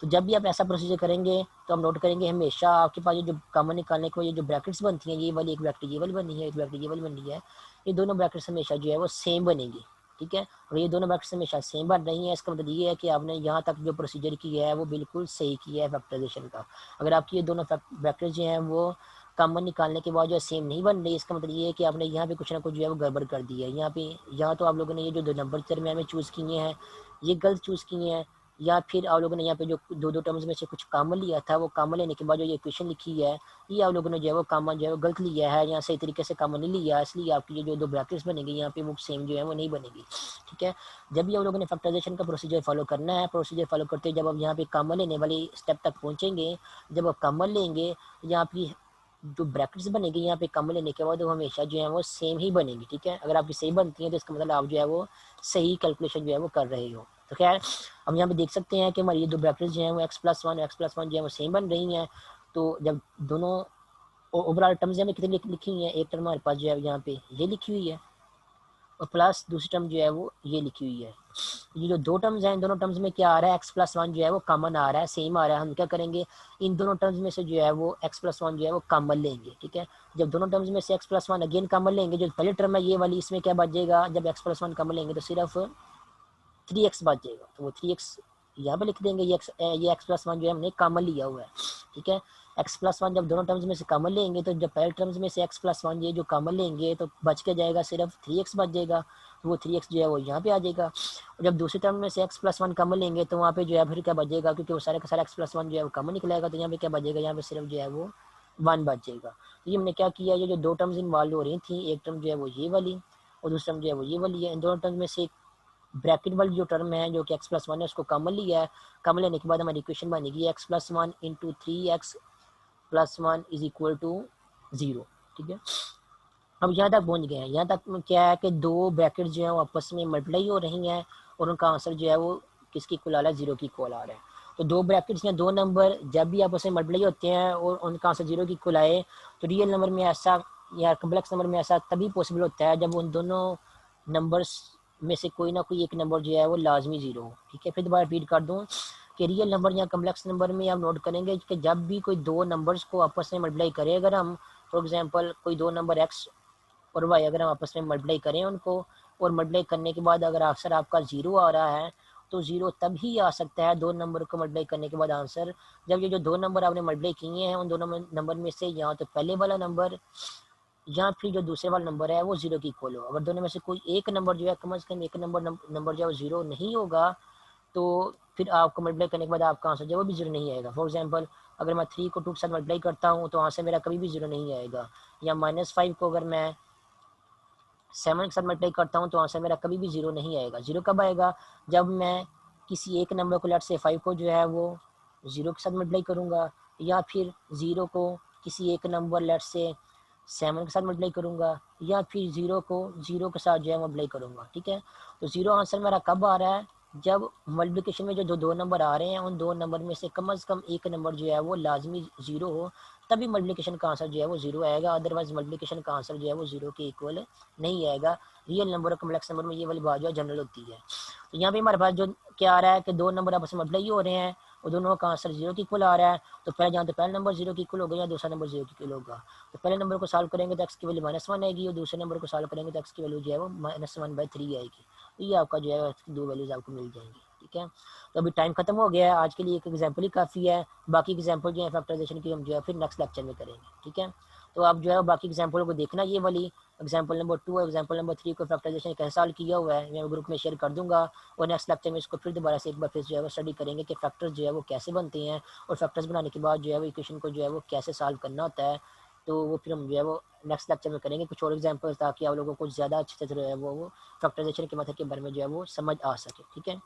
तो जब भी आप ऐसा प्रोसीजर करेंगे तो हम नोट करेंगे हमेशा आपके पास ये जो कॉमन निकालने के लिए जो ब्रैकेट्स बनती हैं, ये वाली एक ब्रैकेट ये वाली बनी है, एक ब्रैकेट ये वाली बनी है, ये दोनों ब्रैकेट्स हमेशा जो है वो सेम बनेगी, ठीक है। और ये दोनों ब्रैकेट्स हमेशा सेम बन रही हैं, इसका मतलब ये है कि आपने यहाँ तक जो प्रोसीजर किया है वो बिल्कुल सही किया है फैक्टराइजेशन का। अगर आपकी ये दोनों ब्रैकेट्स जो हैं वो कॉमन निकालने के बाद जो सेम नहीं बन रही, इसका मतलब ये है कि आपने यहाँ पे कुछ ना कुछ जो है वो गड़बड़ कर दी है। यहाँ पे यहाँ तो आप लोगों ने ये जो दो नंबर दरमियान में चूज़ किए हैं ये गलत चूज़ किए हैं, या फिर आप लोगों ने यहाँ पे जो दो दो टर्म्स में से कुछ कॉमन लिया था वो कॉमन लेने के बाद जो ये इक्वेशन लिखी है ये आप लोगों ने जो है वो कॉमन जो है वो गलत लिया है, यहाँ सही तरीके से कॉमन नहीं लिया, इसलिए आपकी ये जो दो ब्रैकेट्स बनेगी यहाँ पे वो सेम जो है वो नहीं बनेगी, ठीक है। जब भी आप लोगों ने फैक्टराइजेशन का प्रोसीजर फॉलो करना है, प्रोसीजर फॉलो करते जब आप यहाँ पे कॉमन लेने वाली स्टेप तक पहुँचेंगे, जब आप कॉमन लेंगे तो यहाँ पे जो ब्रैकेट्स बनेगी यहाँ पे कॉमन लेने के बाद वो हमेशा जो है वो सेम ही बनेगी, ठीक है। अगर आपकी सही बनती है तो इसका मतलब आप जो है वो सही कैलकुलेशन जो है वो कर रहे हो। तो खैर हम यहाँ पे देख सकते हैं कि हमारी ये दो ब्रैकेट्स जो हैं वो x+1 जो है वो सेम बन रही हैं। तो जब दोनों ओवरऑल टर्म्स में कितनी लिखी हुई हैं, एक टर्म हमारे पास जो है यहाँ पे ये लिखी हुई है, और प्लस दूसरी टर्म जो है वो ये लिखी हुई है। ये जो दो टर्म्स हैं इन दोनों टर्म्स में क्या आ रहा है, x+1 जो है वो कॉमन आ रहा है, सेम आ रहा है। हम क्या करेंगे इन दोनों टर्म्स में से जो है वो x+1 जो है वो कॉमन लेंगे, ठीक है। जब दोनों टर्म्स में से x+1 अगेन कॉमन लेंगे, जो पहली टर्म है ये वाली इसमें क्या बच जाएगा, जब x+1 कॉमन लेंगे तो सिर्फ 3x बच जाएगा, तो वो 3x यहाँ पे लिख देंगे। ये x+1 जो है हमने कॉमन लिया हुआ है, ठीक है। x+1 जब दोनों टर्म्स में से कॉमन लेंगे तो जब पहले टर्म्स में से x+1 ये जो कॉमन लेंगे तो बच के जाएगा सिर्फ 3x बच जाएगा, तो वो 3x जो है वो यहाँ पे आ जाएगा। और जब दूसरी टर्म में से x+1 कॉमन लेंगे तो वहाँ पे जो है फिर क्या बच जाएगा, क्योंकि वो सारे का सारा x+1 जो है वो कॉमन निकलेगा, तो यहाँ पे क्या बच जाएगा, यहाँ पे सिर्फ जो है वो 1 बच जाएगा। तो ये हमने क्या किया, ये जो दो टर्म्स इन्वॉल्व हो रही थी, एक टर्म जो है वो ये वाली और दूसरी टर्म जो है वो ये वाली है, इन दोनों टर्म में से ब्रैकेट वाली जो टर्म है जो कि x+1 है उसको कॉमन लिया है। कॉमन लेने के बाद हमारी इक्वेशन बनेगी x+1 into 3x+1 is equal to 0, ठीक है। अब यहाँ तक पहुँच गए हैं। यहाँ तक क्या है कि दो ब्रैकेट जो है वो आपस में मल्टीप्लाई हो रही हैं और उनका आंसर जो है वो किसकी इक्वल आ रहा है, 0 की इक्वल आ रहा है। तो दो ब्रैकेट्स या दो नंबर जब भी आपस में मल्टीप्लाई होते हैं और उनका आंसर 0 की इक्वल आए तो रियल नंबर में ऐसा या कम्प्लेक्स नंबर में ऐसा तभी पॉसिबल होता है जब उन दोनों नंबर्स में से कोई ना कोई एक नंबर जो है वो लाजमी 0 हो, ठीक है। फिर दोबारा रिपीट कर दूँ कि रियल नंबर या कम्प्लेक्स नंबर में आप नोट करेंगे कि जब भी कोई दो नंबर्स को आपस में मल्टीप्लाई करें, अगर हम फॉर एग्जांपल कोई दो नंबर x और y अगर हम आपस में मल्टीप्लाई करें उनको, और मल्टीप्लाई करने के बाद अगर आंसर आपका 0 आ रहा है तो ज़ीरो तभी आ सकता है दो नंबर को मल्टीप्लाई करने के बाद आंसर, जब ये जो दो नंबर आपने मल्टीप्लाई किए हैं उन दोनों नंबर में से या तो पहले वाला नंबर या फिर जो दूसरे वाला नंबर है वो जीरो की इक्वल हो। अगर दोनों में से कोई एक नंबर जो है, कम से कम एक नंबर जो है वो जीरो नहीं होगा, तो फिर आपको मल्टीप्लाई करने के बाद आपका आंसर जो है वो भी जीरो नहीं आएगा। फॉर एग्जांपल अगर मैं 3 को 2 के साथ मल्टीप्लाई करता हूँ तो आंसर मेरा कभी भी जीरो नहीं आएगा, या -5 को अगर मैं 7 के साथ मल्टीप्लाई करता हूँ तो आंसर मेरा कभी भी जीरो नहीं आएगा। जीरो कब आएगा? जब मैं किसी एक नंबर को, लेट से 5 को जो है वो जीरो के साथ मल्टीप्लाई करूँगा, या फिर जीरो को किसी एक नंबर लेट से 7 के साथ मल्टीप्लाई करूँगा, या फिर जीरो को जीरो के साथ जो है मल्टीप्लाई करूँगा। ठीक है, तो जीरो आंसर मेरा कब आ रहा है? जब मल्टीप्लिकेशन में जो दो नंबर आ रहे हैं उन दो नंबर में से कम एक नंबर जो है वो लाजमी जीरो हो, तभी मल्टीप्लिकेशन का आंसर जो है वो जीरो आएगा। अदरवाइज मल्टीप्लिकेशन का आंसर जो है वो जीरो के इक्वल नहीं आएगा। रियल नंबर और कम्प्लेक्स नंबर में ये वाली बात जो है जनरल होती है। तो यहाँ पे हमारे पास जो क्या आ रहा है कि दो नंबर आपस में मल्टीप्लाई हो रहे हैं और दोनों का आंसर जीरो के इक्वल आ रहा है, तो पहले जहाँ तो पहला नंबर जीरो के इक्वल होगा या दूसरा नंबर जीरो के इक्वल होगा। तो पहले नंबर को सॉल्व करेंगे तो एक्स की वैल्यू -1 आएगी, और दूसरे नंबर को सॉल्व करेंगे तो एक्स की वैल्यू जो है वो -1/3 आएगी। तो ये आपका जो है दो वैल्यूज आपको मिल जाएंगी। ठीक है, तो अभी टाइम खत्म हो गया है, आज के लिए एक एग्जाम्पल ही काफ़ी है। बाकी एग्जाम्पल जो है फैक्टराइजेशन की हम जो है फिर नेक्स्ट लेक्चर में करेंगे। ठीक है, तो आप जो है बाकी एग्जाम्पल को देखना, ये वाली एग्जाम्पल नंबर 2 और एग्जाम्पल नंबर 3 को फैक्टराइजेशन कैसे सॉल्व किया हुआ है मैं ग्रुप में शेयर कर दूंगा, और नेक्स्ट लेक्चर में इसको फिर दोबारा से एक बार फिर जो है वो स्टडी करेंगे कि फैक्टर्स जो है वो कैसे बनते हैं, और फैक्टर्स बनाने के बाद जो है वो इक्वेशन को जो है वो कैसे सॉल्व करना होता है। तो वो फिर हम जो है वो नेक्स्ट लेक्चर में करेंगे कुछ और एग्जाम्पल्स, ताकि आप लोगों को ज़्यादा अच्छे से जो है वो फैक्टराइजेशन के मेथड के बारे में जो है वो समझ आ सके। ठीक है।